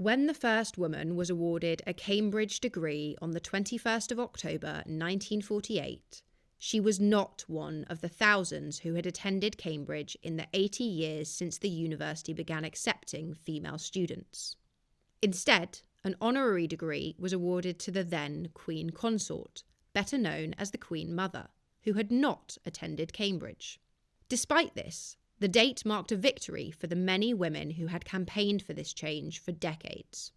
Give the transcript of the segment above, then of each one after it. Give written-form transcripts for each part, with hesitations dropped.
When the first woman was awarded a Cambridge degree on the 21st of October 1948, she was not one of the thousands who had attended Cambridge in the 80 years since the university began accepting female students. Instead, an honorary degree was awarded to the then Queen Consort, better known as the Queen Mother, who had not attended Cambridge. Despite this, the date marked a victory for the many women who had campaigned for this change for decades.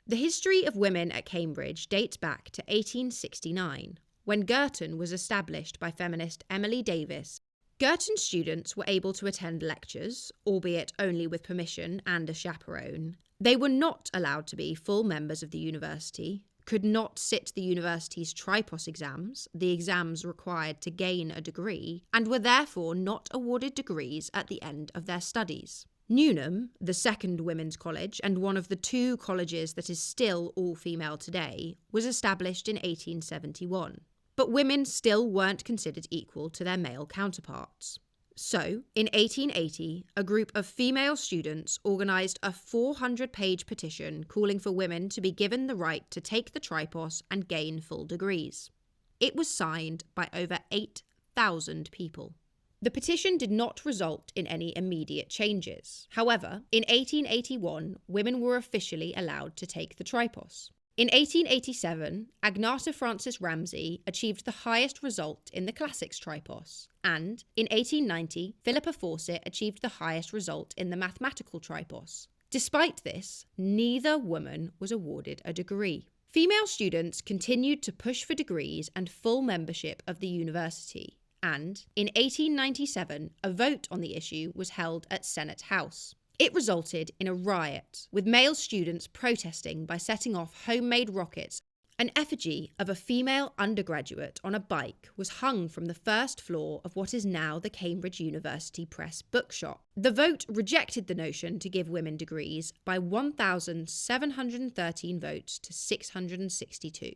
The history of women at Cambridge dates back to 1869, when Girton was established by feminist Emily Davis. Girton students were able to attend lectures, albeit only with permission and a chaperone. They were not allowed to be full members of the university, could not sit the university's tripos exams, the exams required to gain a degree, and were therefore not awarded degrees at the end of their studies. Newnham, the second women's college and one of the two colleges that is still all-female today, was established in 1871. But women still weren't considered equal to their male counterparts. So, in 1880, a group of female students organised a 400-page petition calling for women to be given the right to take the tripos and gain full degrees. It was signed by over 8,000 people. The petition did not result in any immediate changes. However, in 1881, women were officially allowed to take the tripos. In 1887, Agnata Frances Ramsay achieved the highest result in the classics tripos, and in 1890, Philippa Fawcett achieved the highest result in the mathematical tripos. Despite this, neither woman was awarded a degree. Female students continued to push for degrees and full membership of the university, and in 1897, a vote on the issue was held at Senate House. It resulted in a riot, with male students protesting by setting off homemade rockets. An effigy of a female undergraduate on a bike was hung from the first floor of what is now the Cambridge University Press bookshop. The vote rejected the notion to give women degrees by 1,713 votes to 662.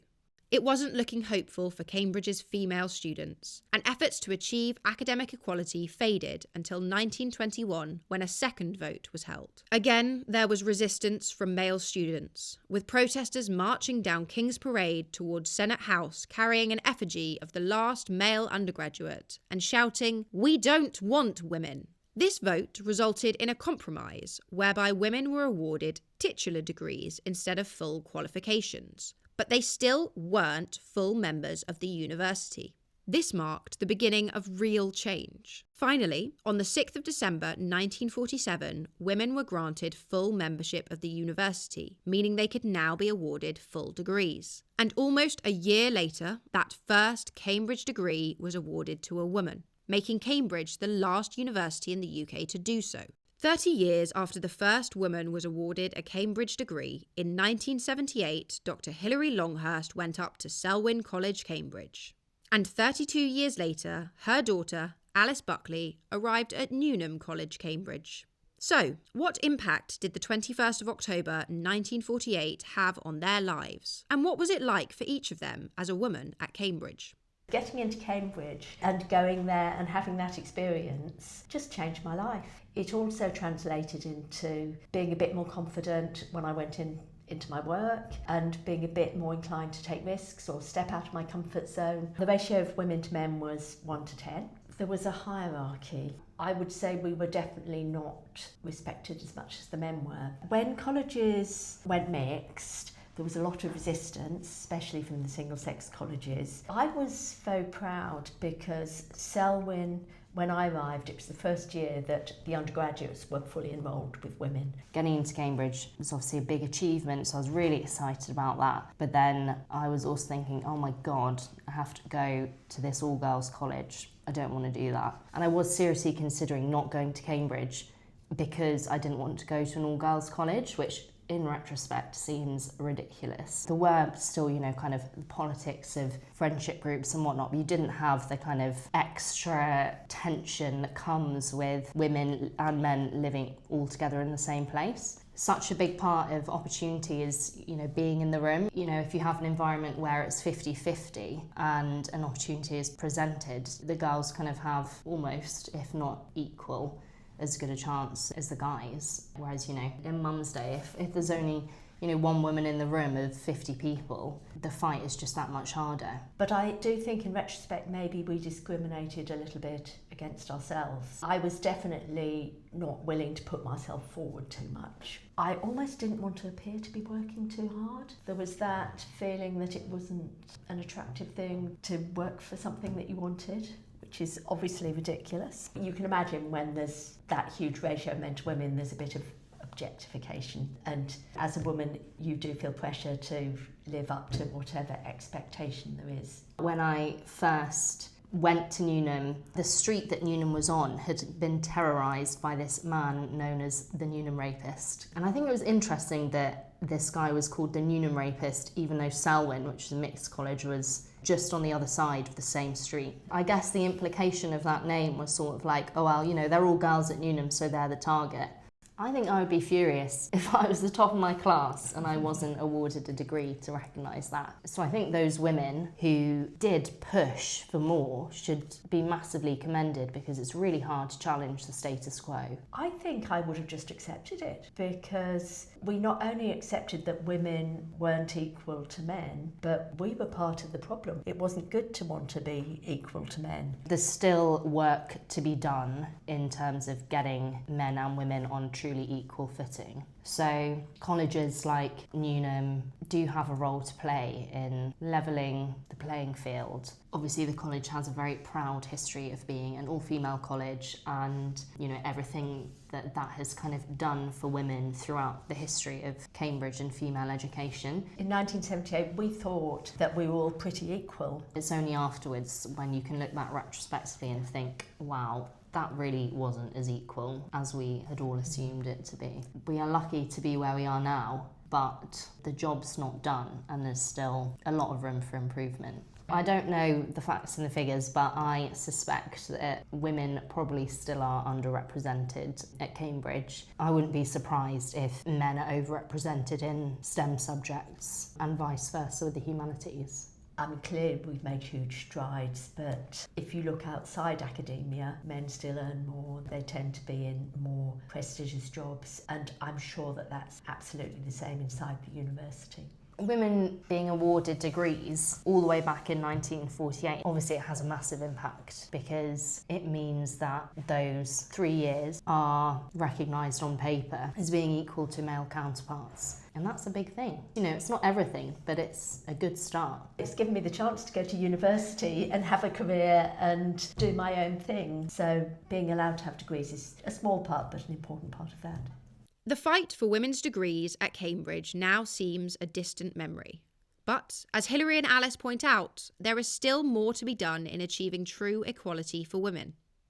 It wasn't looking hopeful for Cambridge's female students, and efforts to achieve academic equality faded until 1921, when a second vote was held. Again, there was resistance from male students, with protesters marching down King's Parade towards Senate House carrying an effigy of the last male undergraduate and shouting, "We don't want women." This vote resulted in a compromise whereby women were awarded titular degrees instead of full qualifications, but they still weren't full members of the university. This marked the beginning of real change. Finally, on the 6th of December 1947, women were granted full membership of the university, meaning they could now be awarded full degrees. And almost a year later, that first Cambridge degree was awarded to a woman, making Cambridge the last university in the UK to do so. 30 years after the first woman was awarded a Cambridge degree, in 1978, Dr. Hilary Longhurst went up to Selwyn College, Cambridge. And 32 years later, her daughter, Alice Buckley, arrived at Newnham College, Cambridge. So, what impact did the 21st of October 1948 have on their lives? And what was it like for each of them as a woman at Cambridge? Getting into Cambridge and going there and having that experience just changed my life. It also translated into being a bit more confident when I went into my work and being a bit more inclined to take risks or step out of my comfort zone. The ratio of women to men was 1 to 10. There was a hierarchy. I would say we were definitely not respected as much as the men were. When colleges went mixed, there was a lot of resistance, especially from the single-sex colleges. I was so proud because Selwyn, when I arrived, it was the first year that the undergraduates were fully enrolled with women. Getting into Cambridge was obviously a big achievement, so I was really excited about that. But then I was also thinking, oh my God, I have to go to this all-girls college. I don't want to do that. And I was seriously considering not going to Cambridge because I didn't want to go to an all-girls college, which in retrospect seems ridiculous. There were still, kind of the politics of friendship groups and whatnot, but you didn't have the kind of extra tension that comes with women and men living all together in the same place. Such a big part of opportunity is, being in the room. If you have an environment where it's 50-50 and an opportunity is presented, the girls kind of have almost, if not equal, as good a chance as the guys. Whereas, in Mum's Day, if there's only one woman in the room of 50 people, the fight is just that much harder. But I do think in retrospect maybe we discriminated a little bit against ourselves. I was definitely not willing to put myself forward too much. I almost didn't want to appear to be working too hard. There was that feeling that it wasn't an attractive thing to work for something that you wanted, which is obviously ridiculous. You can imagine when there's that huge ratio of men to women, there's a bit of objectification, and as a woman you do feel pressure to live up to whatever expectation there is. When I first went to Newnham, the street that Newnham was on had been terrorised by this man known as the Newnham Rapist, and I think it was interesting that this guy was called the Newnham Rapist even though Selwyn, which is a mixed college, was just on the other side of the same street. I guess the implication of that name was sort of like, oh well, they're all girls at Newnham, so they're the target. I think I would be furious if I was the top of my class and I wasn't awarded a degree to recognise that. So I think those women who did push for more should be massively commended, because it's really hard to challenge the status quo. I think I would have just accepted it, because we not only accepted that women weren't equal to men, but we were part of the problem. It wasn't good to want to be equal to men. There's still work to be done in terms of getting men and women on truly equal footing. So colleges like Newnham do have a role to play in levelling the playing field. Obviously the college has a very proud history of being an all-female college, and everything that has kind of done for women throughout the history of Cambridge and female education. In 1978 we thought that we were all pretty equal. It's only afterwards when you can look back retrospectively and think, wow, that really wasn't as equal as we had all assumed it to be. We are lucky to be where we are now, but the job's not done and there's still a lot of room for improvement. I don't know the facts and the figures, but I suspect that women probably still are underrepresented at Cambridge. I wouldn't be surprised if men are overrepresented in STEM subjects and vice versa with the humanities. Clearly we've made huge strides, but if you look outside academia, men still earn more. They tend to be in more prestigious jobs, and I'm sure that that's absolutely the same inside the university. Women being awarded degrees all the way back in 1948, obviously it has a massive impact, because it means that those 3 years are recognised on paper as being equal to male counterparts. And that's a big thing. It's not everything, but it's a good start. It's given me the chance to go to university and have a career and do my own thing. So being allowed to have degrees is a small part, but an important part of that. The fight for women's degrees at Cambridge now seems a distant memory. But, as Hilary and Alice point out, there is still more to be done in achieving true equality for women.